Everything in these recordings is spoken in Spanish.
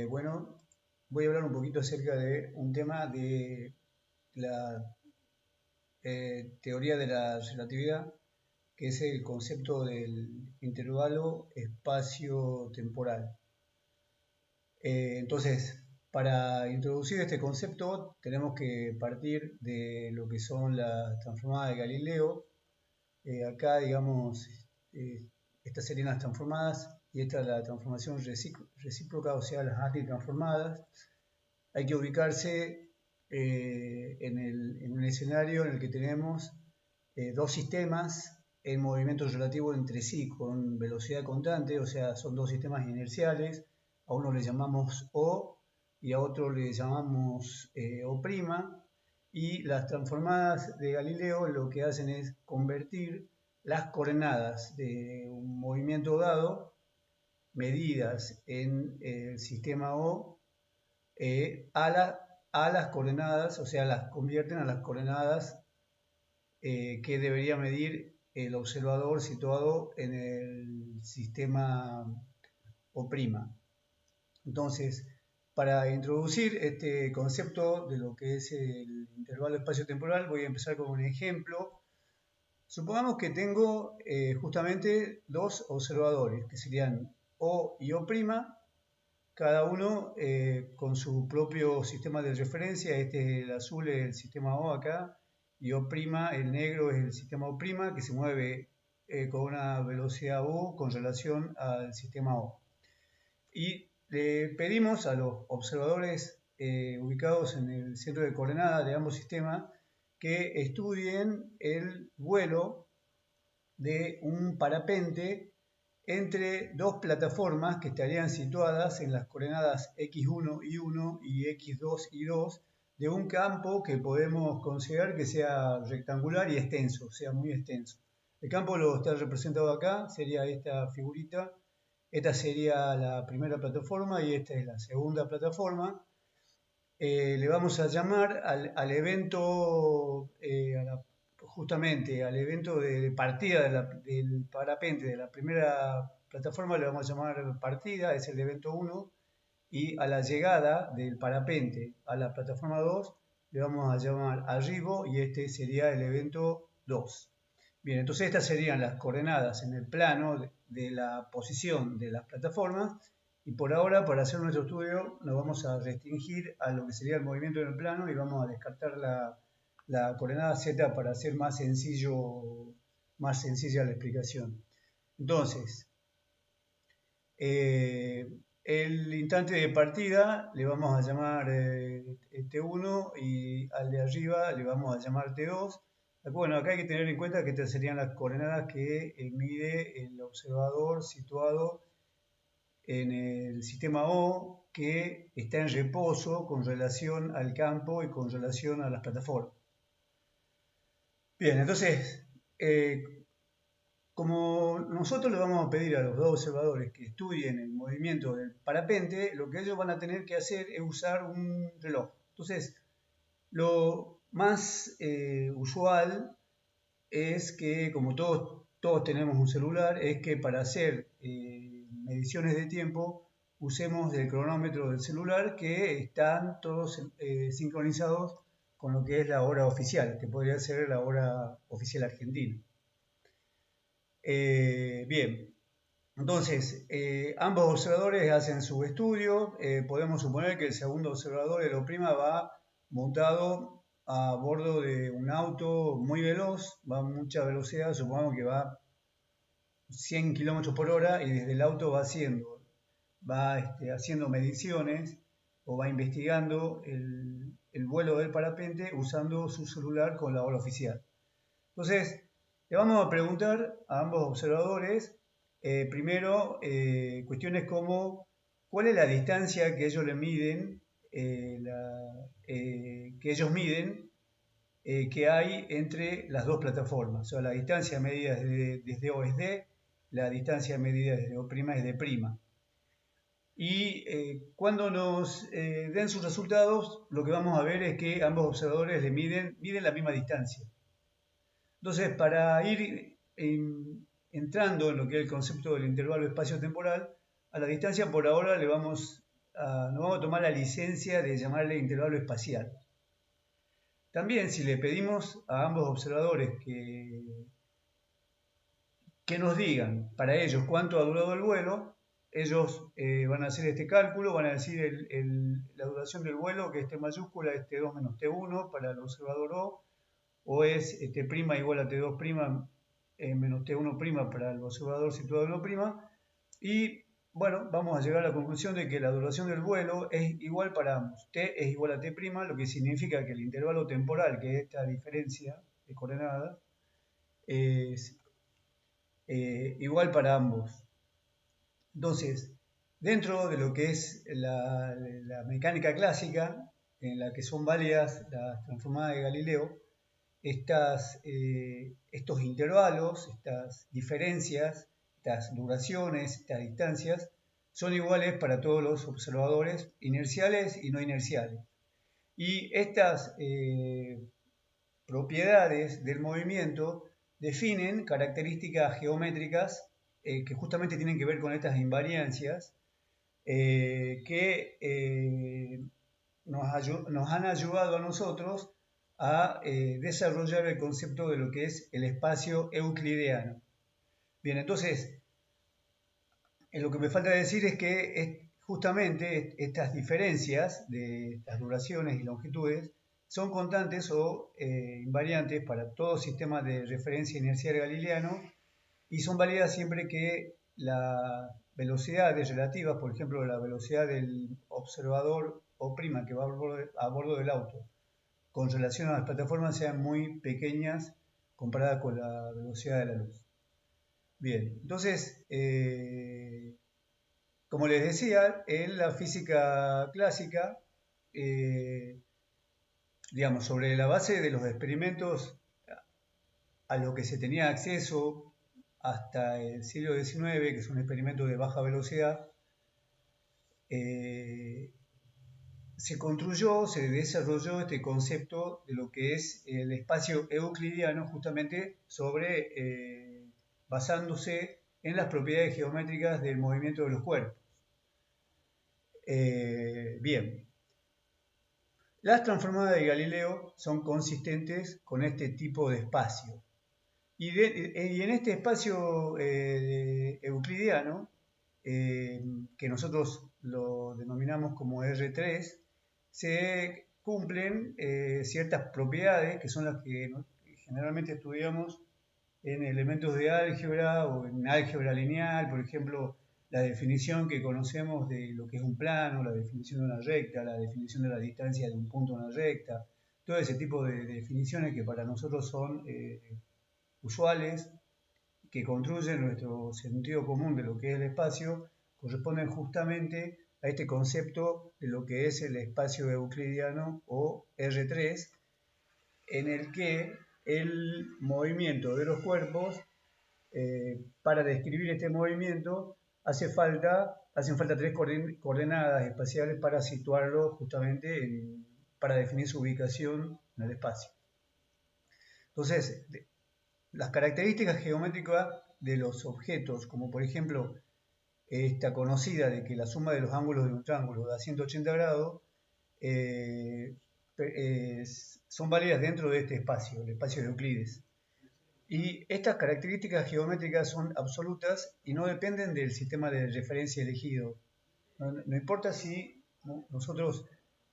Bueno, voy a hablar un poquito acerca de un tema de la teoría de la relatividad, que es el concepto del intervalo espacio-temporal. Entonces, para introducir este concepto tenemos que partir de lo que son las transformadas de Galileo. Acá, digamos, eh, estas serían las transformadas y esta es la transformación recíproca, o sea, las antitransformadas. Hay que ubicarse en un escenario en el que tenemos dos sistemas en movimiento relativo entre sí con velocidad constante, o sea, son dos sistemas inerciales. A uno le llamamos O y a otro le llamamos O', y las transformadas de Galileo lo que hacen es convertir las coordenadas de un movimiento dado medidas en el sistema O a las coordenadas, o sea, las convierten a las coordenadas que debería medir el observador situado en el sistema O'. Entonces, para introducir este concepto de lo que es el intervalo espacio-temporal, voy a empezar con un ejemplo. Supongamos que tengo justamente dos observadores, que serían O y O', cada uno con su propio sistema de referencia. Este, el azul es el sistema O acá, y O', el negro es el sistema O', que se mueve con una velocidad U con relación al sistema O. Y le pedimos a los observadores ubicados en el centro de coordenadas de ambos sistemas que estudien el vuelo de un parapente entre dos plataformas que estarían situadas en las coordenadas x1 y 1 y x2 y 2 de un campo que podemos considerar que sea rectangular y extenso, sea muy extenso. El campo lo está representado acá, sería esta figurita. Esta sería la primera plataforma y esta es la segunda plataforma. Le vamos a llamar al evento, justamente al evento de partida del parapente de la primera plataforma, le vamos a llamar partida, es el evento 1, y a la llegada del parapente a la plataforma 2 le vamos a llamar arribo, y este sería el evento 2. Bien, entonces estas serían las coordenadas en el plano de la posición de las plataformas, y por ahora, para hacer nuestro estudio, nos vamos a restringir a lo que sería el movimiento en el plano y vamos a descartar la coordenada Z para hacer más sencilla la explicación. Entonces, el instante de partida le vamos a llamar T1 y al de arriba le vamos a llamar T2. Bueno, acá hay que tener en cuenta que estas serían las coordenadas que mide el observador situado en el sistema O, que está en reposo con relación al campo y con relación a las plataformas. Bien, entonces, como nosotros le vamos a pedir a los dos observadores que estudien el movimiento del parapente, lo que ellos van a tener que hacer es usar un reloj. Entonces, lo más usual es que, como todos tenemos un celular, es que para hacer mediciones de tiempo usemos el cronómetro del celular, que están todos sincronizados con lo que es la hora oficial, que podría ser la hora oficial argentina. Bien, entonces ambos observadores hacen su estudio. Podemos suponer que el segundo observador, el O', va montado a bordo de un auto muy veloz, va a mucha velocidad, supongamos que va 100 km por hora, y desde el auto va haciendo mediciones o va investigando el vuelo del parapente usando su celular con la hora oficial. Entonces, le vamos a preguntar a ambos observadores, primero, cuestiones como cuál es la distancia que ellos le miden, que hay entre las dos plataformas. O sea, la distancia medida desde O es D, la distancia medida desde O' es D'. Y cuando nos den sus resultados, lo que vamos a ver es que ambos observadores miden la misma distancia. Entonces, para ir entrando en lo que es el concepto del intervalo espacio-temporal, a la distancia por ahora le vamos nos vamos a tomar la licencia de llamarle intervalo espacial. También si le pedimos a ambos observadores que nos digan para ellos cuánto ha durado el vuelo, ellos van a hacer este cálculo, van a decir la duración del vuelo, que es T mayúscula, es T2 menos T1 para el observador o es T' igual a T2' menos T1' para el observador situado en O', y bueno, vamos a llegar a la conclusión de que la duración del vuelo es igual para ambos. T es igual a T', lo que significa que el intervalo temporal, que es esta diferencia de coordenadas, es igual para ambos. Entonces, dentro de lo que es la mecánica clásica, en la que son válidas las transformadas de Galileo, estos intervalos, estas diferencias, estas duraciones, estas distancias, son iguales para todos los observadores inerciales y no inerciales. Y estas propiedades del movimiento definen características geométricas que justamente tienen que ver con estas invariancias que nos han ayudado a nosotros a desarrollar el concepto de lo que es el espacio euclideano. Bien, entonces, lo que me falta decir es que justamente estas diferencias de las duraciones y longitudes son constantes o invariantes para todo sistema de referencia inercial galileano y son válidas siempre que las velocidades relativas, por ejemplo, la velocidad del observador O' que va a bordo del auto, con relación a las plataformas sean muy pequeñas comparadas con la velocidad de la luz. Bien, entonces, como les decía, en la física clásica, digamos, sobre la base de los experimentos a lo que se tenía acceso hasta el siglo XIX, que son experimentos de baja velocidad, se construyó, se desarrolló este concepto de lo que es el espacio euclidiano, justamente basándose en las propiedades geométricas del movimiento de los cuerpos. Bien, las transformadas de Galileo son consistentes con este tipo de espacio. Y en este espacio euclidiano, que nosotros lo denominamos como R3, se cumplen ciertas propiedades que son las que generalmente estudiamos en elementos de álgebra o en álgebra lineal, por ejemplo, la definición que conocemos de lo que es un plano, la definición de una recta, la definición de la distancia de un punto a una recta, todo ese tipo de definiciones que para nosotros son usuales, que construyen nuestro sentido común de lo que es el espacio, corresponden justamente a este concepto de lo que es el espacio euclidiano o R3, en el que el movimiento de los cuerpos, para describir este movimiento, hacen falta tres coordenadas espaciales para situarlo justamente, para definir su ubicación en el espacio. Entonces, las características geométricas de los objetos, como por ejemplo esta conocida de que la suma de los ángulos de un triángulo da 180 grados, son válidas dentro de este espacio, el espacio de Euclides. Y estas características geométricas son absolutas y no dependen del sistema de referencia elegido. No importa si nosotros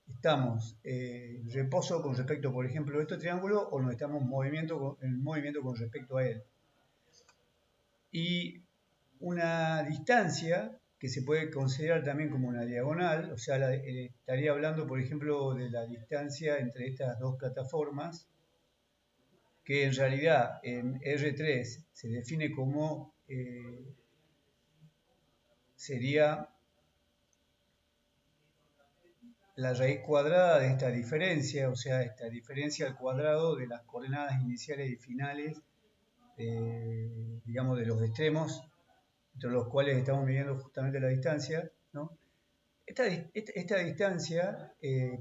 estamos en reposo con respecto, por ejemplo, a este triángulo o no estamos en movimiento con respecto a él. Y una distancia que se puede considerar también como una diagonal, o sea, estaría hablando, por ejemplo, de la distancia entre estas dos plataformas, que en realidad en R3 se define como sería la raíz cuadrada de esta diferencia, o sea, esta diferencia al cuadrado de las coordenadas iniciales y finales, digamos, de los extremos, entre los cuales estamos midiendo justamente la distancia, ¿no? Esta distancia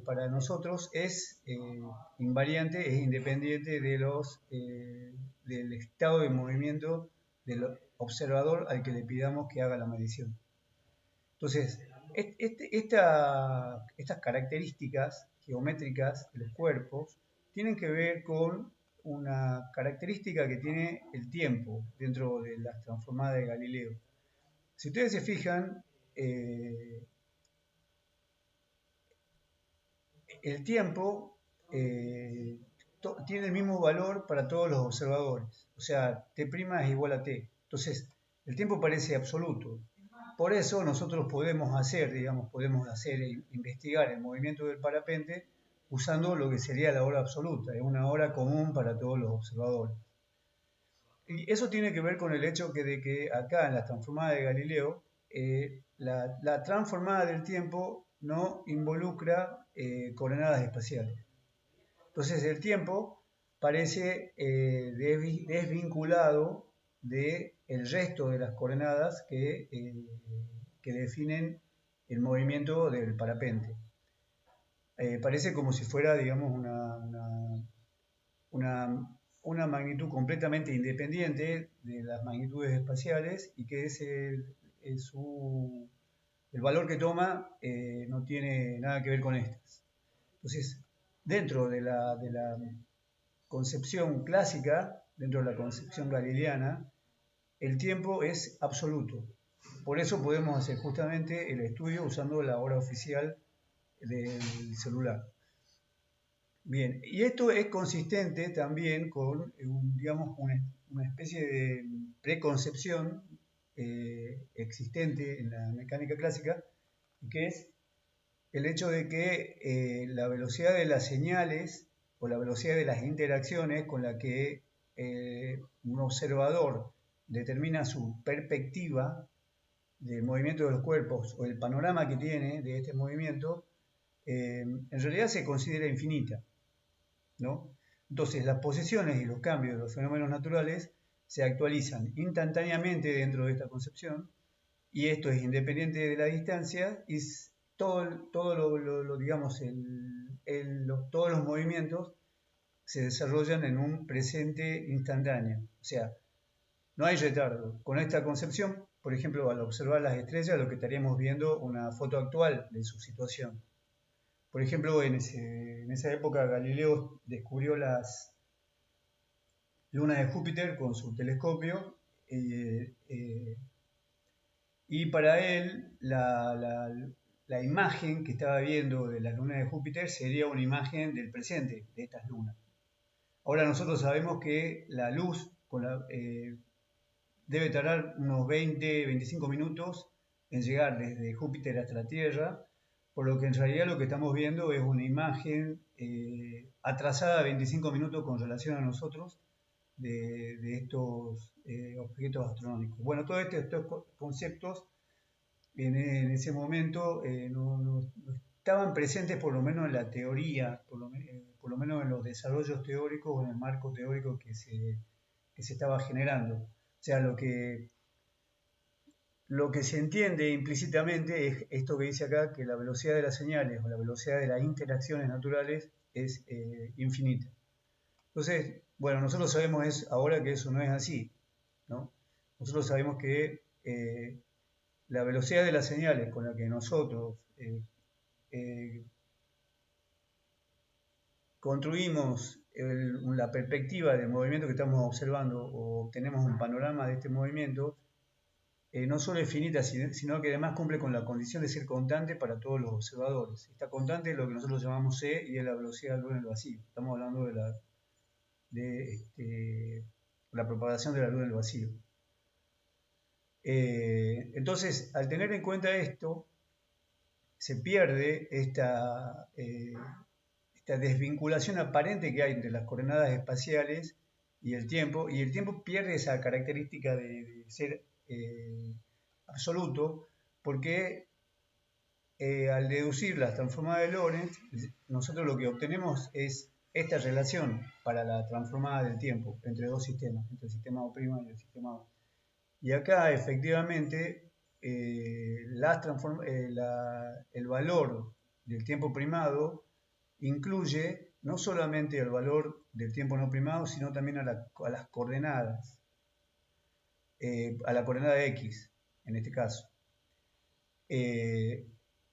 para nosotros es invariante, es independiente del estado de movimiento del observador al que le pidamos que haga la medición. Entonces, estas características geométricas de los cuerpos tienen que ver con una característica que tiene el tiempo dentro de las transformadas de Galileo. Si ustedes se fijan, el tiempo tiene el mismo valor para todos los observadores. O sea, T' es igual a T. Entonces, el tiempo parece absoluto. Por eso nosotros podemos investigar el movimiento del parapente usando lo que sería la hora absoluta, es una hora común para todos los observadores. Y eso tiene que ver con el hecho de que acá en la transformada de Galileo, la transformada del tiempo no involucra coordenadas espaciales. Entonces el tiempo parece desvinculado del resto de las coordenadas que definen el movimiento del parapente. Parece como si fuera, digamos, una magnitud completamente independiente de las magnitudes espaciales y que el valor que toma no tiene nada que ver con estas. Entonces, dentro de la concepción clásica, dentro de la concepción galileana, el tiempo es absoluto. Por eso podemos hacer justamente el estudio usando la hora oficial del celular. Bien, y esto es consistente también con, digamos, una especie de preconcepción existente en la mecánica clásica, que es el hecho de que la velocidad de las señales o la velocidad de las interacciones con la que un observador determina su perspectiva del movimiento de los cuerpos o el panorama que tiene de este movimiento, en realidad se considera infinita, ¿no? Entonces, las posiciones y los cambios de los fenómenos naturales se actualizan instantáneamente dentro de esta concepción, y esto es independiente de la distancia, y digamos, todos los movimientos se desarrollan en un presente instantáneo. O sea, no hay retardo. Con esta concepción, por ejemplo, al observar las estrellas, lo que estaríamos viendo una foto actual de su situación. Por ejemplo, en esa época Galileo descubrió las lunas de Júpiter con su telescopio y para él la imagen que estaba viendo de las lunas de Júpiter sería una imagen del presente de estas lunas. Ahora nosotros sabemos que la luz debe tardar unos 20-25 minutos en llegar desde Júpiter hasta la Tierra, por lo que en realidad lo que estamos viendo es una imagen atrasada 25 minutos con relación a nosotros de estos objetos astronómicos. Bueno, todos estos conceptos en ese momento no estaban presentes por lo menos en la teoría, por lo menos en los desarrollos teóricos o en el marco teórico que se estaba generando. O sea, lo que se entiende implícitamente es esto que dice acá, que la velocidad de las señales o la velocidad de las interacciones naturales es infinita. Entonces, bueno, nosotros sabemos ahora que eso no es así, ¿no? Nosotros sabemos que la velocidad de las señales con la que nosotros construimos la perspectiva del movimiento que estamos observando o obtenemos un panorama de este movimiento, no solo es finita, sino que además cumple con la condición de ser constante para todos los observadores. Esta constante es lo que nosotros llamamos C y es la velocidad de la luz en el vacío. Estamos hablando de la propagación de la luz en el vacío. Entonces, al tener en cuenta esto, se pierde esta desvinculación aparente que hay entre las coordenadas espaciales y el tiempo pierde esa característica de ser absoluto, porque al deducir las transformadas de Lorentz, nosotros lo que obtenemos es esta relación para la transformada del tiempo entre dos sistemas, entre el sistema O' y el sistema O. Y acá efectivamente el valor del tiempo primado incluye no solamente el valor del tiempo no primado, sino también a las coordenadas, a la coordenada X, en este caso.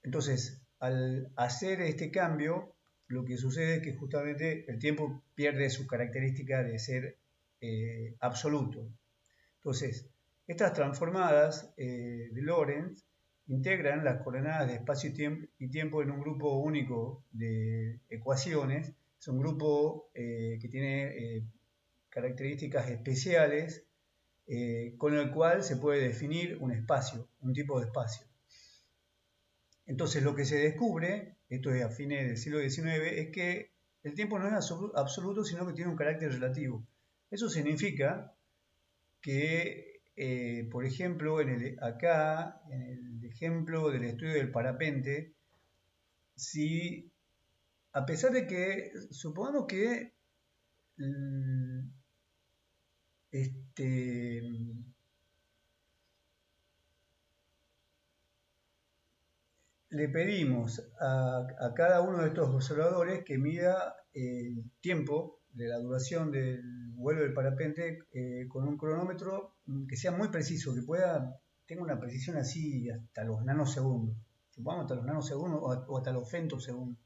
Entonces, al hacer este cambio, lo que sucede es que justamente el tiempo pierde su característica de ser absoluto. Entonces, estas transformadas de Lorentz integran las coordenadas de espacio y tiempo en un grupo único de ecuaciones. Es un grupo que tiene características especiales con el cual se puede definir un espacio, un tipo de espacio. Entonces lo que se descubre, esto es a fines del siglo XIX, es que el tiempo no es absoluto, sino que tiene un carácter relativo. Eso significa que, por ejemplo, acá, en el ejemplo del estudio del parapente, si a pesar de que, supongamos que este, le pedimos a cada uno de estos observadores que mida el tiempo de la duración del vuelo del parapente con un cronómetro que sea muy preciso, que tenga una precisión así hasta los nanosegundos, supongamos hasta los nanosegundos o hasta los femtosegundos.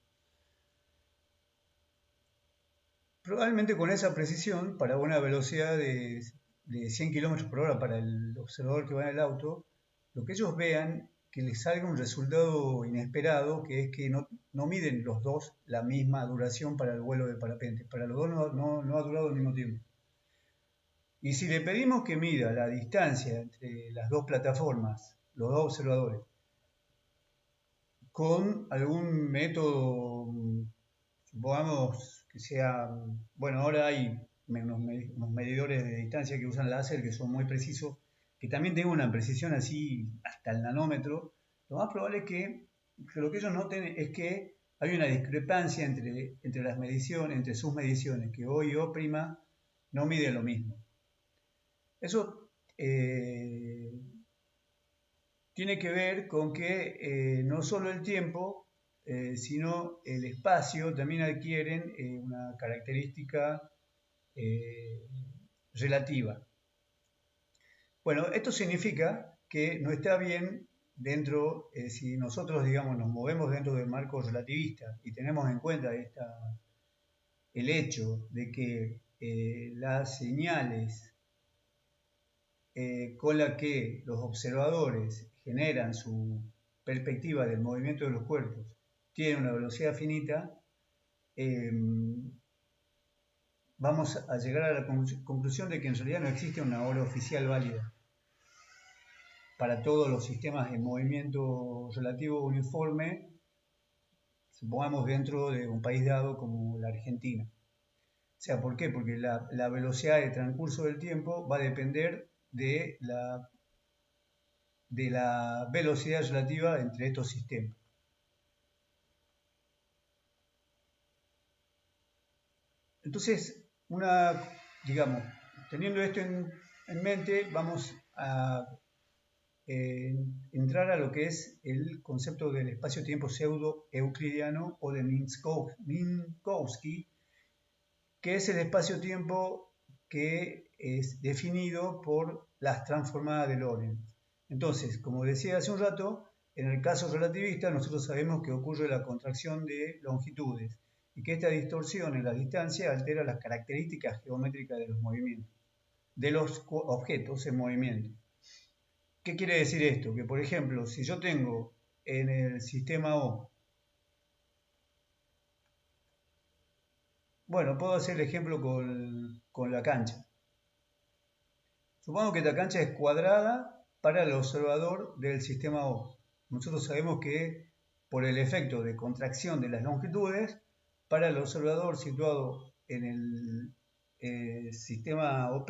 Probablemente con esa precisión, para una velocidad de 100 km por hora para el observador que va en el auto, lo que ellos vean que les salga un resultado inesperado, que es que no miden los dos la misma duración para el vuelo de parapente. Para los dos no ha durado el mismo tiempo. Y si le pedimos que mida la distancia entre las dos plataformas, los dos observadores, con algún método, supongamos que sea, bueno, ahora hay unos medidores de distancia que usan láser que son muy precisos, que también tengan una precisión así hasta el nanómetro. Lo más probable es que lo que ellos noten es que hay una discrepancia entre las mediciones, entre sus mediciones, que O y O' no miden lo mismo. Eso tiene que ver con que no solo el tiempo, sino el espacio también adquieren una característica relativa. Bueno, esto significa que no está bien dentro, si nosotros, digamos, nos movemos dentro del marco relativista y tenemos en cuenta el hecho de que las señales con las que los observadores generan su perspectiva del movimiento de los cuerpos tienen una velocidad finita, vamos a llegar a la conclusión de que en realidad no existe una hora oficial válida para todos los sistemas de movimiento relativo uniforme, supongamos dentro de un país dado como la Argentina. O sea, ¿por qué? Porque la velocidad de transcurso del tiempo va a depender de la velocidad relativa entre estos sistemas. Entonces, digamos, teniendo esto en mente, vamos a entrar a lo que es el concepto del espacio-tiempo pseudo-euclidiano o de Minkowski, que es el espacio-tiempo que es definido por las transformadas de Lorentz. Entonces, como decía hace un rato, en el caso relativista nosotros sabemos que ocurre la contracción de longitudes y que esta distorsión en la distancia altera las características geométricas de los movimientos, de los objetos en movimiento. ¿Qué quiere decir esto? Que, por ejemplo, si yo tengo en el sistema O, bueno, puedo hacer el ejemplo con la cancha. Supongo que la cancha es cuadrada para el observador del sistema O. Nosotros sabemos que por el efecto de contracción de las longitudes, para el observador situado en el sistema O',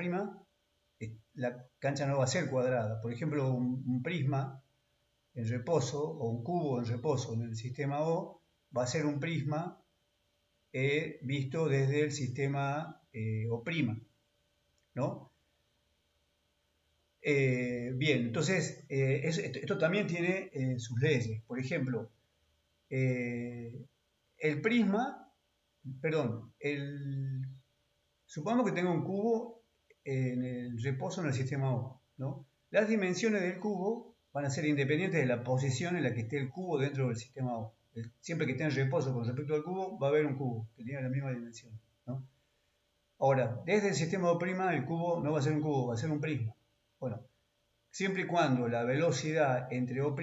la cancha no va a ser cuadrada. Por ejemplo, un prisma en reposo o un cubo en reposo en el sistema O va a ser un prisma visto desde el sistema O', ¿no? Bien, entonces esto también tiene sus leyes. Por ejemplo, el prisma, perdón, supongamos que tengo un cubo en el reposo en el sistema O, ¿no? Las dimensiones del cubo van a ser independientes de la posición en la que esté el cubo dentro del sistema O. Siempre que esté en reposo con respecto al cubo, va a haber un cubo que tiene la misma dimensión, ¿no? Ahora, desde el sistema O', el cubo no va a ser un cubo, va a ser un prisma. Bueno, siempre y cuando la velocidad entre O'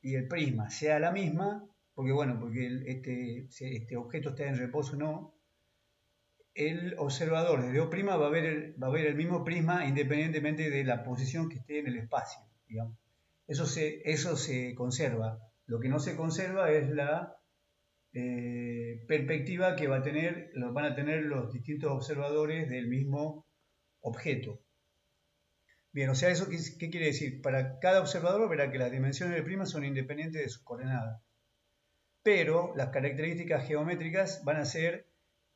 y el prisma sea la misma, porque bueno, porque este objeto está en reposo o no, el observador desde O' va a ver el mismo prisma independientemente de la posición que esté en el espacio, digamos. Eso se conserva. Lo que no se conserva es la perspectiva que van a tener los distintos observadores del mismo objeto. Bien, o sea, ¿eso qué quiere decir? Para cada observador verá que las dimensiones del prisma son independientes de sus coordenadas, pero las características geométricas van a ser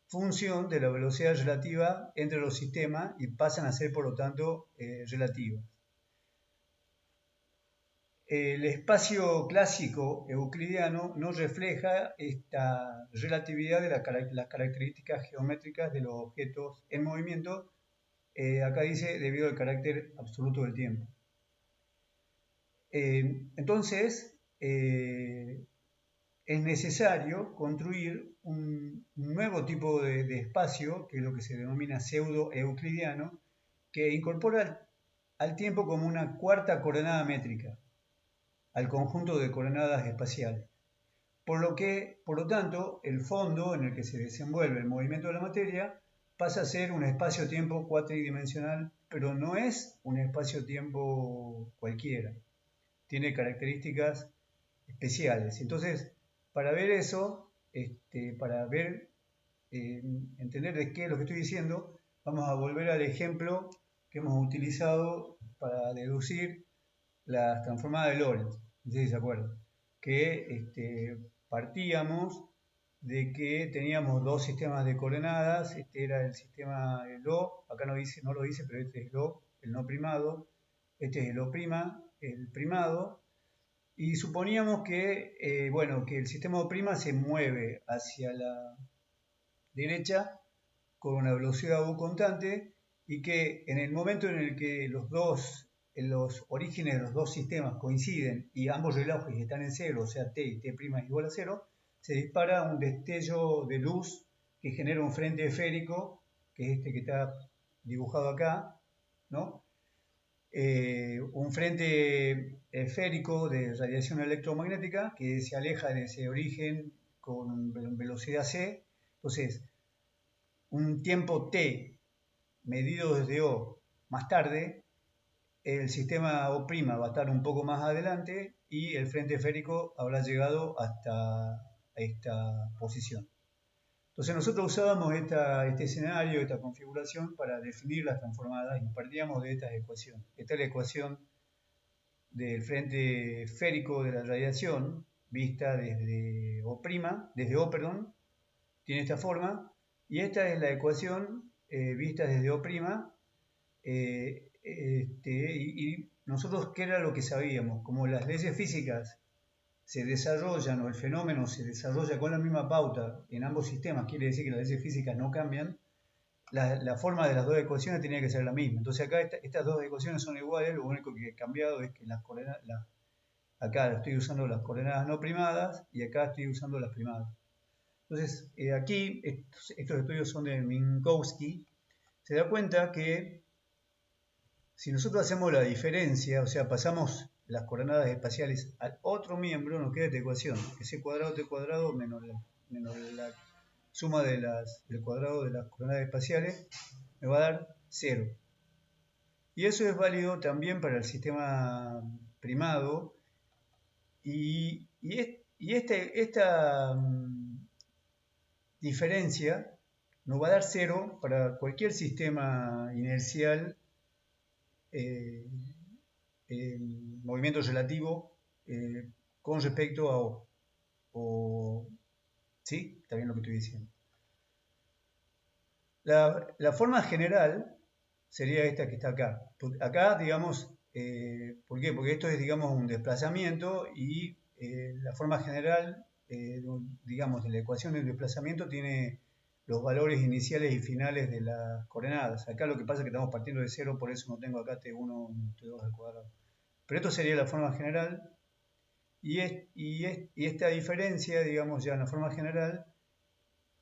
función de la velocidad relativa entre los sistemas y pasan a ser, por lo tanto, relativas. El espacio clásico euclidiano no refleja esta relatividad de las características geométricas de los objetos en movimiento. Acá dice debido al carácter absoluto del tiempo. Entonces, es necesario construir un nuevo tipo de espacio, que es lo que se denomina pseudo-euclidiano, que incorpora al tiempo como una cuarta coordenada métrica al conjunto de coordenadas espaciales. Por lo tanto, el fondo en el que se desenvuelve el movimiento de la materia pasa a ser un espacio-tiempo cuatridimensional, pero no es un espacio-tiempo cualquiera. Tiene características especiales. Entonces, para ver eso, para entender de qué es lo que estoy diciendo, vamos a volver al ejemplo que hemos utilizado para deducir las transformadas de Lorentz. No sé si se acuerdan. Que partíamos de que teníamos dos sistemas de coordenadas. Este era el sistema del O, acá no lo dice, pero este es el O, el no primado. Este es el O', el primado. Y suponíamos que, bueno, que el sistema O' se mueve hacia la derecha con una velocidad U constante y que en el momento en el que los orígenes de los dos sistemas coinciden y ambos relojes están en cero, o sea, T y T' es igual a cero, se dispara un destello de luz que genera un frente esférico, que es este que está dibujado acá, ¿no? Un frente esférico de radiación electromagnética que se aleja de ese origen con velocidad c. Entonces, un tiempo t medido desde O más tarde, el sistema O' va a estar un poco más adelante y el frente esférico habrá llegado hasta esta posición. Entonces nosotros usábamos este escenario, esta configuración para definir las transformadas y partíamos de estas ecuaciones. Esta es la ecuación del frente esférico de la radiación vista desde O', tiene esta forma, y esta es la ecuación vista desde O', y nosotros qué era lo que sabíamos, como las leyes físicas se desarrollan o el fenómeno se desarrolla con la misma pauta en ambos sistemas, quiere decir que las leyes físicas no cambian, la forma de las dos ecuaciones tenía que ser la misma. Entonces acá estas dos ecuaciones son iguales, lo único que ha cambiado es que acá estoy usando las coordenadas no primadas y acá estoy usando las primadas. Entonces aquí estos estudios son de Minkowski. Se da cuenta que si nosotros hacemos la diferencia, o sea, pasamos las coordenadas espaciales al otro miembro, nos queda esta ecuación, que c cuadrado t cuadrado menos la suma del cuadrado de las coordenadas espaciales me va a dar 0. Y eso es válido también para el sistema primado. Y esta diferencia nos va a dar 0 para cualquier sistema inercial movimiento relativo con respecto a O. ¿Sí? Está bien lo que estoy diciendo. La forma general sería esta que está acá. Acá, digamos, ¿por qué? Porque esto es, digamos, un desplazamiento y la forma general, digamos, de la ecuación del desplazamiento tiene los valores iniciales y finales de las coordenadas. Acá lo que pasa es que estamos partiendo de cero, por eso no tengo acá T1 T2 al cuadrado. Pero esto sería la forma general, y esta diferencia, digamos, ya en la forma general,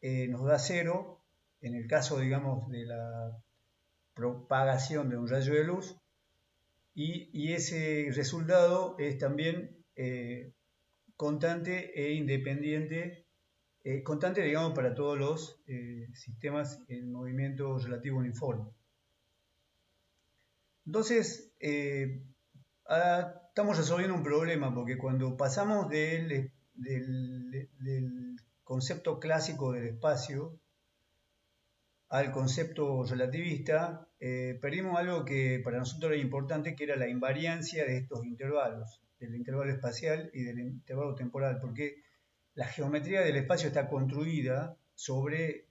nos da 0 en el caso, digamos, de la propagación de un rayo de luz, y ese resultado es también constante e independiente, constante, digamos, para todos los sistemas en movimiento relativo uniforme. Entonces, estamos resolviendo un problema, porque cuando pasamos del concepto clásico del espacio al concepto relativista, perdimos algo que para nosotros era importante, que era la invariancia de estos intervalos, del intervalo espacial y del intervalo temporal, porque la geometría del espacio está construida sobre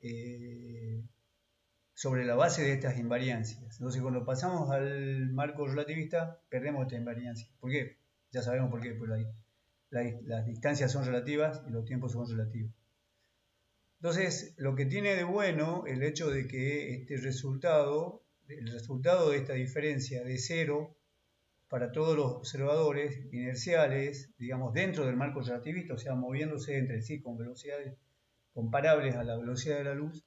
la base de estas invariancias. Entonces, cuando pasamos al marco relativista, perdemos esta invariancia. ¿Por qué? Ya sabemos por qué, porque las distancias son relativas y los tiempos son relativos. Entonces, lo que tiene de bueno el hecho de que el resultado de esta diferencia de 0 para todos los observadores inerciales, digamos, dentro del marco relativista, o sea, moviéndose entre sí con velocidades comparables a la velocidad de la luz,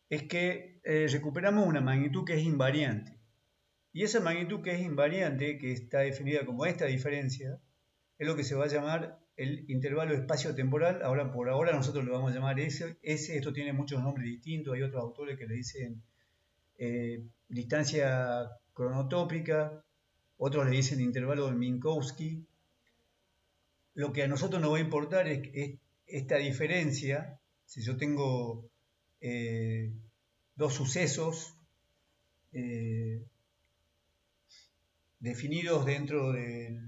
es que recuperamos una magnitud que es invariante. Y esa magnitud que es invariante, que está definida como esta diferencia, es lo que se va a llamar el intervalo espacio-temporal. Ahora, por ahora nosotros lo vamos a llamar S. Esto tiene muchos nombres distintos, hay otros autores que le dicen distancia cronotópica, otros le dicen intervalo de Minkowski. Lo que a nosotros nos va a importar es esta diferencia. Si yo tengo dos sucesos definidos dentro eh,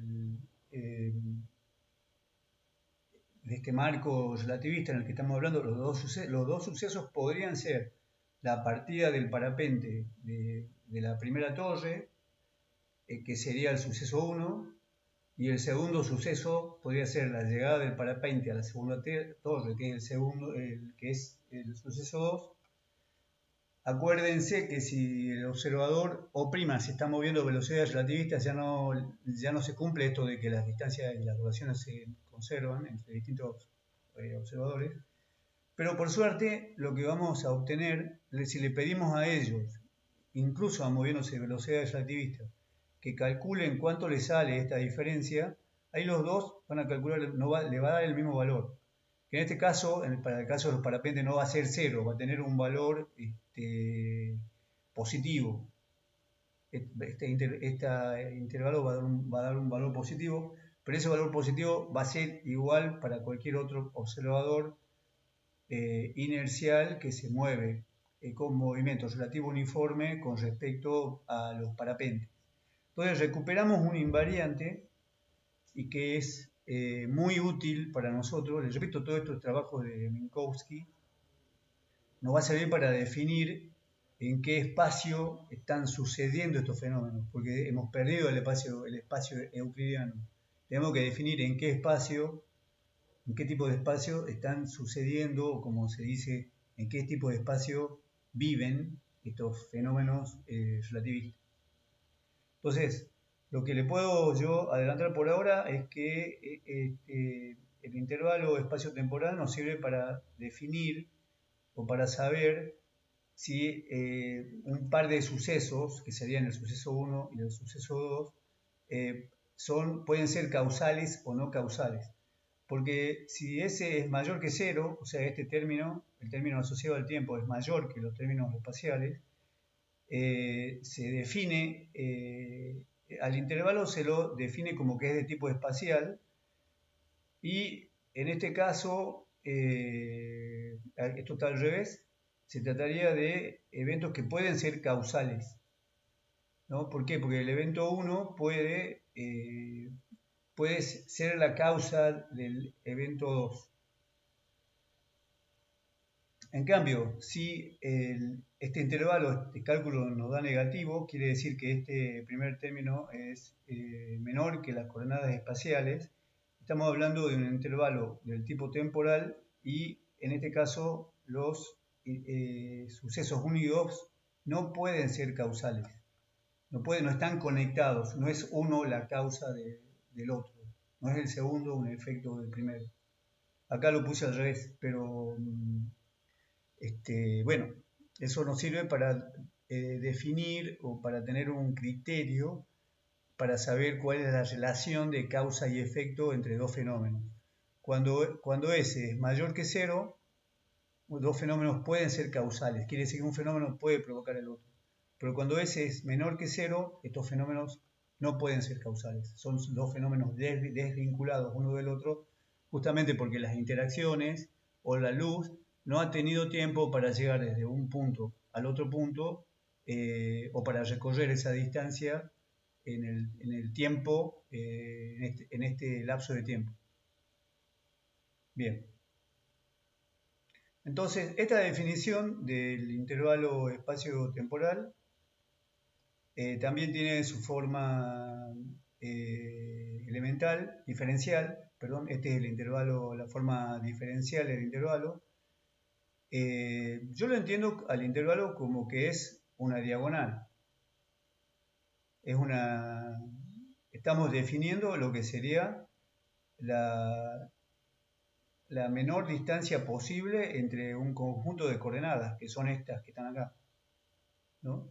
de este marco relativista en el que estamos hablando, los dos sucesos podrían ser la partida del parapente de la primera torre, que sería el suceso 1, y el segundo suceso podría ser la llegada del parapente a la segunda torre, que es el suceso 2. Acuérdense que si el observador O' se está moviendo a velocidades relativistas, ya no se cumple esto de que las distancias y las duraciones se conservan entre distintos observadores. Pero por suerte, lo que vamos a obtener, si le pedimos a ellos, incluso a moviéndose a velocidades relativistas, que calculen cuánto le sale esta diferencia, ahí los dos van a calcular, le va a dar el mismo valor. Que en este caso, para el caso de los parapentes, no va a ser 0, va a tener un valor positivo. Este intervalo va a dar un valor positivo, pero ese valor positivo va a ser igual para cualquier otro observador inercial que se mueve con movimiento relativo uniforme con respecto a los parapentes. Entonces recuperamos un invariante y que es muy útil para nosotros. Les repito, todo estos trabajos de Minkowski nos va a servir para definir en qué espacio están sucediendo estos fenómenos, porque hemos perdido el espacio euclidiano. Tenemos que definir en qué espacio, en qué tipo de espacio están sucediendo, o como se dice, en qué tipo de espacio viven estos fenómenos relativistas. Entonces, lo que le puedo yo adelantar por ahora es que el intervalo espacio-temporal nos sirve para definir o para saber si un par de sucesos, que serían el suceso 1 y el suceso 2, pueden ser causales o no causales. Porque si ese es mayor que 0, o sea, este término, el término asociado al tiempo, es mayor que los términos espaciales, se define, al intervalo se lo define como que es de tipo espacial, y en este caso, esto está al revés, se trataría de eventos que pueden ser causales, ¿no? ¿Por qué? Porque el evento 1 puede ser la causa del evento 2. En cambio, si este intervalo, este cálculo nos da negativo, quiere decir que este primer término es menor que las coordenadas espaciales. Estamos hablando de un intervalo del tipo temporal y en este caso los sucesos 1 y 2 no pueden ser causales. no están conectados, no es uno la causa del otro, no es el segundo un efecto del primero. Acá lo puse al revés, pero bueno, eso nos sirve para definir o para tener un criterio para saber cuál es la relación de causa y efecto entre dos fenómenos. Cuando S es mayor que cero, dos fenómenos pueden ser causales, quiere decir que un fenómeno puede provocar el otro. Pero cuando S es menor que cero, estos fenómenos no pueden ser causales. Son dos fenómenos desvinculados uno del otro, justamente porque las interacciones o la luz no ha tenido tiempo para llegar desde un punto al otro punto o para recorrer esa distancia en el tiempo, en este lapso de tiempo. Bien. Entonces, esta definición del intervalo espacio-temporal también tiene su forma elemental, diferencial, perdón, este es el intervalo, la forma diferencial del intervalo. Yo lo entiendo al intervalo como que es una diagonal. Estamos definiendo lo que sería la menor distancia posible entre un conjunto de coordenadas, que son estas que están acá, ¿no?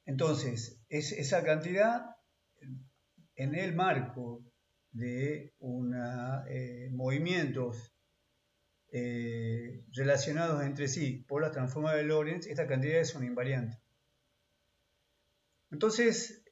Entonces, esa cantidad en el marco de movimientos relacionados entre sí por la transforma de Lorentz, esta cantidad es una invariante. Entonces,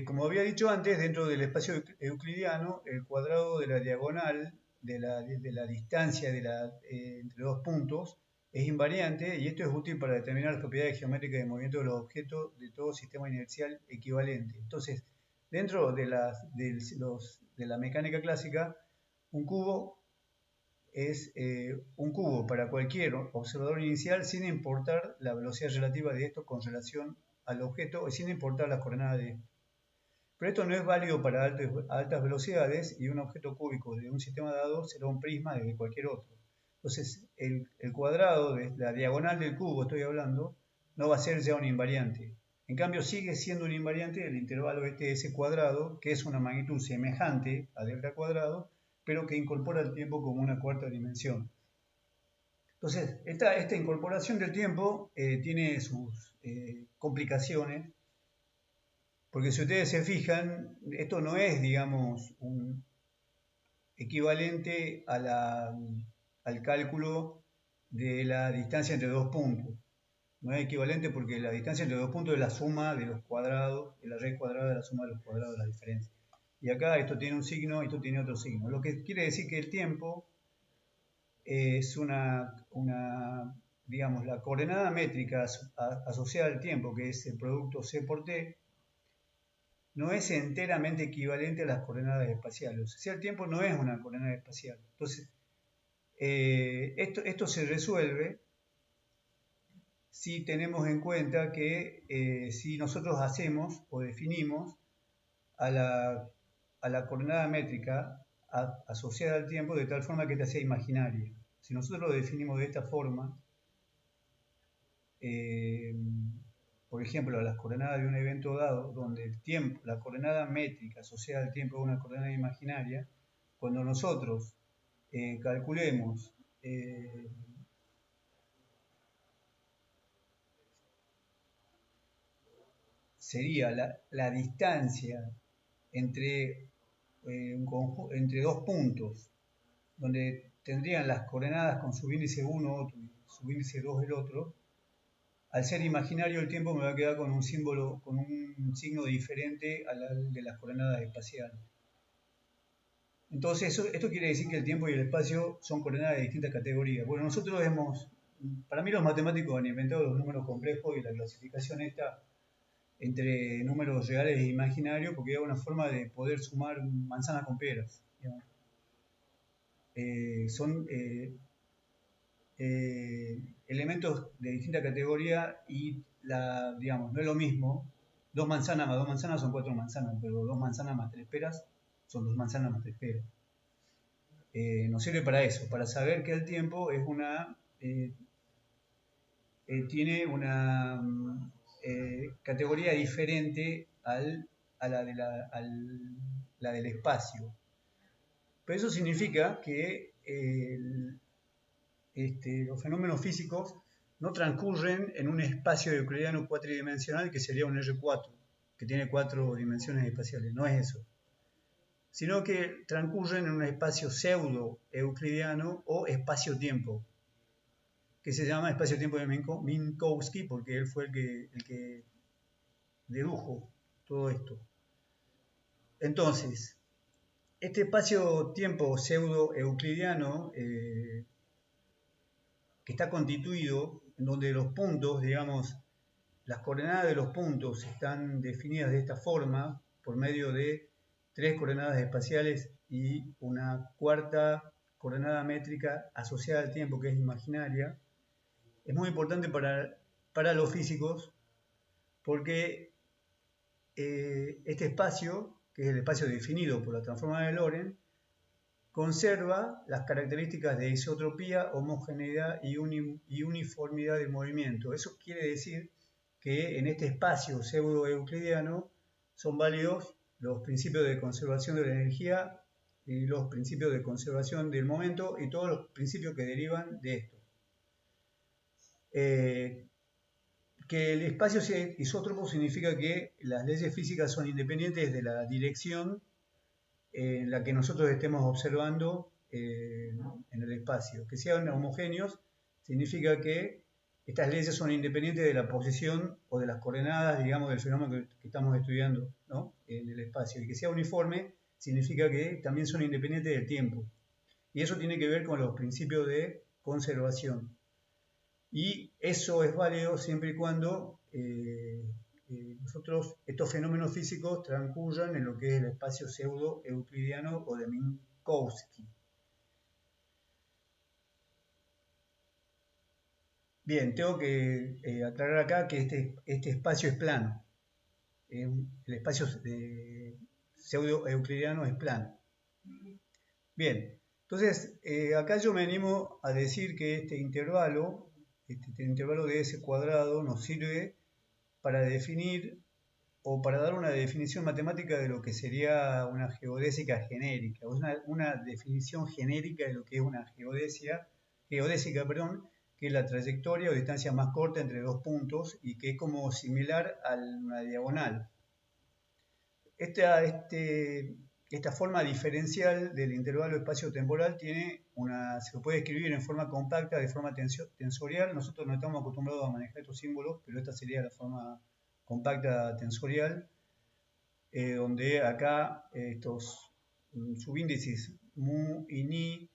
como había dicho antes, dentro del espacio euclidiano, el cuadrado de la diagonal de la distancia entre dos puntos es invariante y esto es útil para determinar las propiedades geométricas de movimiento de los objetos de todo sistema inercial equivalente. Entonces, dentro de la mecánica clásica, un cubo es un cubo para cualquier observador inicial sin importar la velocidad relativa de esto con relación al objeto y sin importar las coordenadas de esto. Pero esto no es válido para altas velocidades y un objeto cúbico de un sistema dado será un prisma desde cualquier otro. Entonces, el cuadrado de la diagonal del cubo, estoy hablando, no va a ser ya un invariante. En cambio, sigue siendo un invariante el intervalo S cuadrado, que es una magnitud semejante a delta cuadrado, pero que incorpora el tiempo como una cuarta dimensión. Entonces, esta incorporación del tiempo tiene sus complicaciones, porque si ustedes se fijan, esto no es, digamos, un equivalente al cálculo de la distancia entre dos puntos. No es equivalente porque la distancia entre dos puntos es la suma de los cuadrados, de la raíz cuadrada de la suma de los cuadrados de la diferencia. Y acá esto tiene un signo, esto tiene otro signo. Lo que quiere decir que el tiempo es digamos, la coordenada métrica asociada al tiempo, que es el producto C por T, no es enteramente equivalente a las coordenadas espaciales. O sea, el tiempo no es una coordenada espacial. Entonces, esto se resuelve si tenemos en cuenta que si nosotros hacemos o definimos a la coordenada métrica asociada al tiempo de tal forma que esta sea imaginaria. Si nosotros lo definimos de esta forma, por ejemplo, las coordenadas de un evento dado, donde el tiempo, la coordenada métrica asociada al tiempo es una coordenada imaginaria, cuando nosotros calculemos sería la distancia entre, entre dos puntos, donde tendrían las coordenadas con su índice 1 otro y su índice 2 el otro. Al ser imaginario el tiempo me va a quedar con un símbolo, con un signo diferente al de las coordenadas espaciales. Entonces, esto quiere decir que el tiempo y el espacio son coordenadas de distintas categorías. Bueno, para mí los matemáticos han inventado los números complejos y la clasificación esta entre números reales e imaginarios, porque es una forma de poder sumar manzanas con peras. Son elementos de distinta categoría y, digamos, no es lo mismo. 2 manzanas más 2 manzanas son 4 manzanas, pero 2 manzanas más 3 peras son 2 manzanas más 3 peras. Nos sirve para eso, para saber que el tiempo es tiene una categoría diferente a la del espacio. Pero eso significa que los fenómenos físicos no transcurren en un espacio euclidiano cuatridimensional que sería un R4, que tiene 4 dimensiones espaciales. No es eso. Sino que transcurren en un espacio pseudo-euclidiano o espacio-tiempo, que se llama espacio-tiempo de Minkowski, porque él fue el que dedujo todo esto. Entonces, este espacio-tiempo pseudo-euclidiano, que está constituido en donde los puntos, digamos, las coordenadas de los puntos están definidas de esta forma, por medio de 3 coordenadas espaciales y una cuarta coordenada métrica asociada al tiempo, que es imaginaria, es muy importante para los físicos porque este espacio, que es el espacio definido por la transforma de Lorentz, conserva las características de isotropía, homogeneidad y uniformidad de movimiento. Eso quiere decir que en este espacio pseudo-euclidiano son válidos los principios de conservación de la energía y los principios de conservación del momento y todos los principios que derivan de esto. Que el espacio sea isótropo significa que las leyes físicas son independientes de la dirección en la que nosotros estemos observando en el espacio. Que sean homogéneos significa que estas leyes son independientes de la posición o de las coordenadas, digamos, del fenómeno que estamos estudiando, ¿no?, en el espacio. Y que sea uniforme significa que también son independientes del tiempo. Y eso tiene que ver con los principios de conservación. Y eso es válido siempre y cuando estos fenómenos físicos transcurran en lo que es el espacio pseudo-euclidiano o de Minkowski. Bien, tengo que aclarar acá que este espacio es plano. El espacio pseudo-euclidiano es plano. Bien, entonces acá yo me animo a decir que este intervalo de S cuadrado nos sirve para definir o para dar una definición matemática de lo que sería una geodésica genérica, una definición genérica de lo que es una geodésica, que es la trayectoria o distancia más corta entre dos puntos y que es como similar a una diagonal. Esta forma diferencial del intervalo espacio-temporal se lo puede escribir en forma compacta, de forma tensorial. Nosotros no estamos acostumbrados a manejar estos símbolos, pero esta sería la forma compacta tensorial, donde acá estos subíndices mu y ni,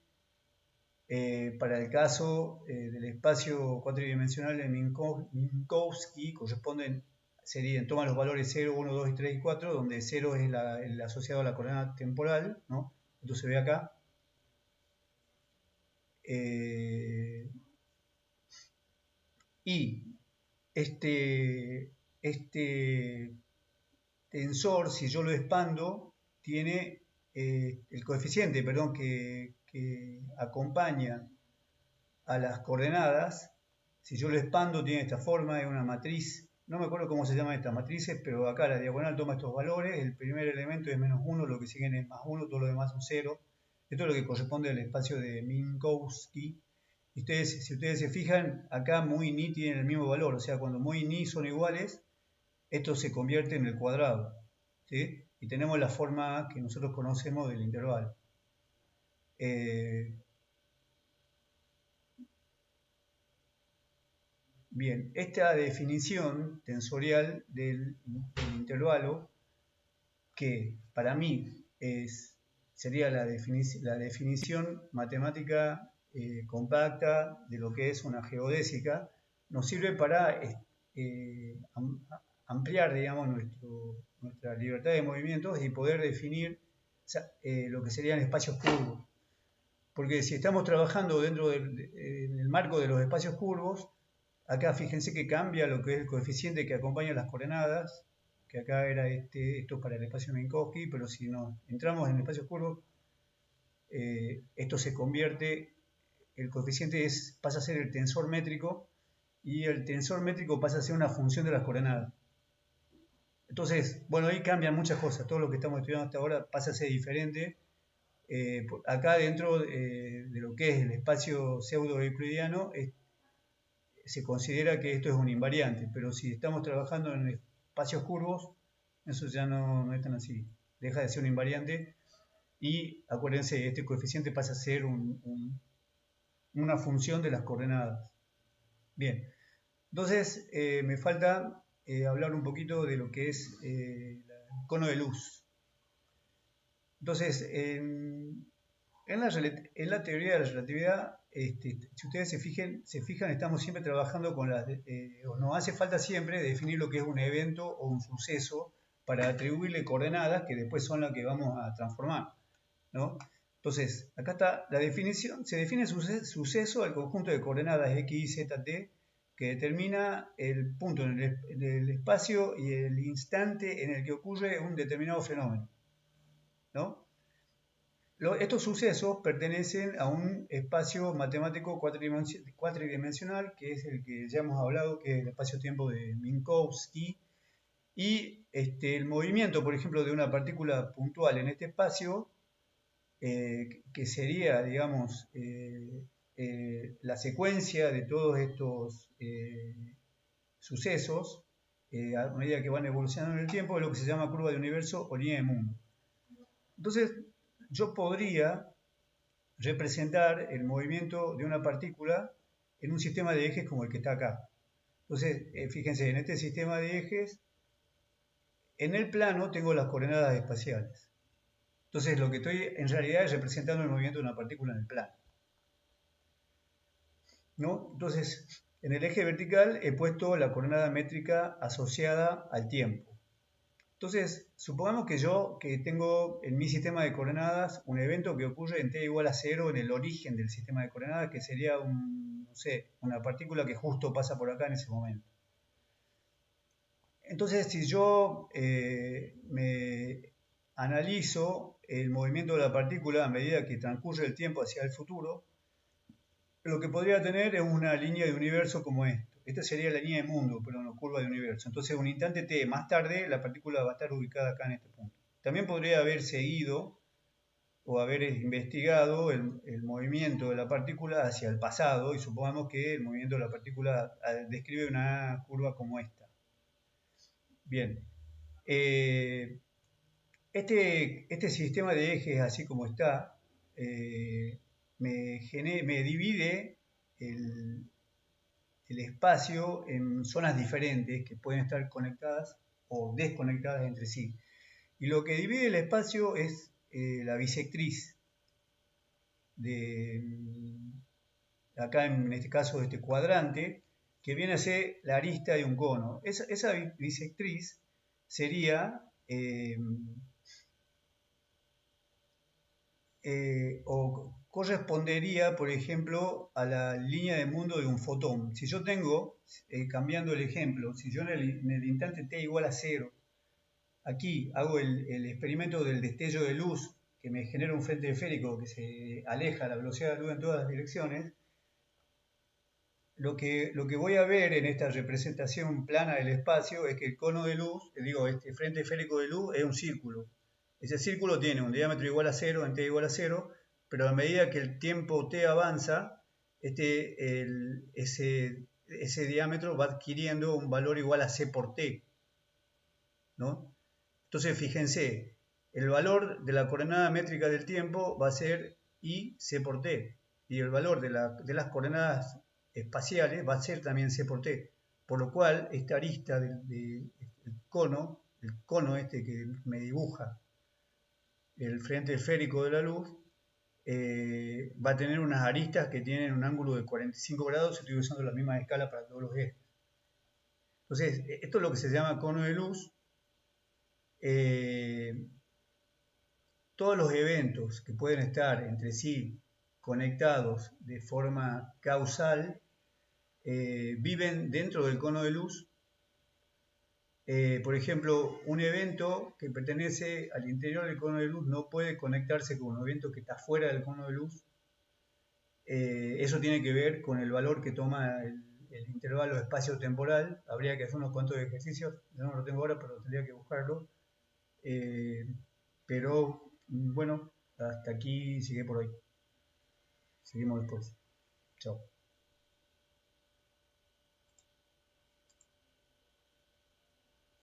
para el caso del espacio cuatridimensional de Minkowski, toman los valores 0, 1, 2, 3 y 4, donde 0 es el asociado a la coordenada temporal, ¿no? Esto se ve acá. Y este tensor, si yo lo expando, tiene el coeficiente, que acompaña a las coordenadas. Si yo lo expando, tiene esta forma, es una matriz. No me acuerdo cómo se llaman estas matrices, pero acá la diagonal toma estos valores. El primer elemento es menos 1, lo que siguen es más 1, todo lo demás son 0. Esto es lo que corresponde al espacio de Minkowski. Si ustedes se fijan, acá mu y ni tienen el mismo valor. O sea, cuando mu y ni son iguales, esto se convierte en el cuadrado, ¿sí? Y tenemos la forma que nosotros conocemos del intervalo. Bien, esta definición tensorial del intervalo, que para mí sería la definición matemática compacta de lo que es una geodésica, nos sirve para ampliar, digamos, nuestra libertad de movimientos y poder definir lo que serían espacios curvos. Porque si estamos trabajando en el marco de los espacios curvos, acá fíjense que cambia lo que es el coeficiente que acompaña las coordenadas, que acá era esto para el espacio Minkowski, pero si nos entramos en el espacio curvo, esto se convierte, el coeficiente pasa a ser el tensor métrico y el tensor métrico pasa a ser una función de las coordenadas. Entonces, bueno, ahí cambian muchas cosas. Todo lo que estamos estudiando hasta ahora pasa a ser diferente. Acá dentro de lo que es el espacio pseudo-euclidiano se considera que esto es un invariante, pero si estamos trabajando en espacios curvos, eso ya no es tan así. Deja de ser un invariante y acuérdense, este coeficiente pasa a ser una función de las coordenadas. Bien, entonces me falta hablar un poquito de lo que es el cono de luz. Entonces, en la teoría de la relatividad, si ustedes se fijan, estamos siempre trabajando con o nos hace falta siempre definir lo que es un evento o un suceso para atribuirle coordenadas que después son las que vamos a transformar, ¿no? Entonces, acá está la definición, se define suceso al conjunto de coordenadas x, y, z, t, que determina el punto en el espacio y el instante en el que ocurre un determinado fenómeno, ¿no? Estos sucesos pertenecen a un espacio matemático cuatridimensional, que es el que ya hemos hablado, que es el espacio-tiempo de Minkowski, y el movimiento, por ejemplo, de una partícula puntual en este espacio, que sería, digamos, la secuencia de todos estos sucesos, a medida que van evolucionando en el tiempo, es lo que se llama curva de universo o línea de mundo. Entonces, yo podría representar el movimiento de una partícula en un sistema de ejes como el que está acá. Entonces, fíjense, en este sistema de ejes, en el plano tengo las coordenadas espaciales. Entonces, lo que estoy en realidad es representando el movimiento de una partícula en el plano, ¿no? Entonces, en el eje vertical he puesto la coordenada métrica asociada al tiempo. Entonces, supongamos que tengo en mi sistema de coordenadas un evento que ocurre en t igual a 0 en el origen del sistema de coordenadas, que sería no sé, una partícula que justo pasa por acá en ese momento. Entonces, si yo me analizo el movimiento de la partícula a medida que transcurre el tiempo hacia el futuro, lo que podría tener es una línea de universo como esto. Esta sería la línea de mundo, pero no curva de universo. Entonces, un instante t más tarde, la partícula va a estar ubicada acá en este punto. También podría haber seguido o haber investigado el movimiento de la partícula hacia el pasado, y supongamos que el movimiento de la partícula describe una curva como esta. Bien, este sistema de ejes, así como está, me divide el espacio en zonas diferentes que pueden estar conectadas o desconectadas entre sí. Y lo que divide el espacio es la bisectriz de, acá en este caso, este cuadrante, que viene a ser la arista de un cono. Esa bisectriz sería o correspondería, por ejemplo, a la línea de mundo de un fotón. Si yo tengo, cambiando el ejemplo, si yo en el instante t igual a 0, aquí hago el experimento del destello de luz que me genera un frente esférico que se aleja a la velocidad de la luz en todas las direcciones, lo que voy a ver en esta representación plana del espacio es que el cono de luz, este frente esférico de luz es un círculo. Ese círculo tiene un diámetro igual a 0 en t igual a 0, pero a medida que el tiempo t avanza, ese diámetro va adquiriendo un valor igual a c por t, ¿no? Entonces, fíjense, el valor de la coordenada métrica del tiempo va a ser i c por t, y el valor de las coordenadas espaciales va a ser también c por t, por lo cual esta arista del cono, el cono este que me dibuja el frente esférico de la luz, va a tener unas aristas que tienen un ángulo de 45 grados, estoy usando la misma escala para todos los ejes. Entonces, esto es lo que se llama cono de luz. Todos los eventos que pueden estar entre sí conectados de forma causal viven dentro del cono de luz. Por ejemplo, un evento que pertenece al interior del cono de luz no puede conectarse con un evento que está fuera del cono de luz. Eso tiene que ver con el valor que toma el intervalo espacio-temporal, habría que hacer unos cuantos ejercicios, yo no lo tengo ahora, pero tendría que buscarlo. Eh, pero bueno, hasta aquí sigue por hoy. Seguimos después. Chao.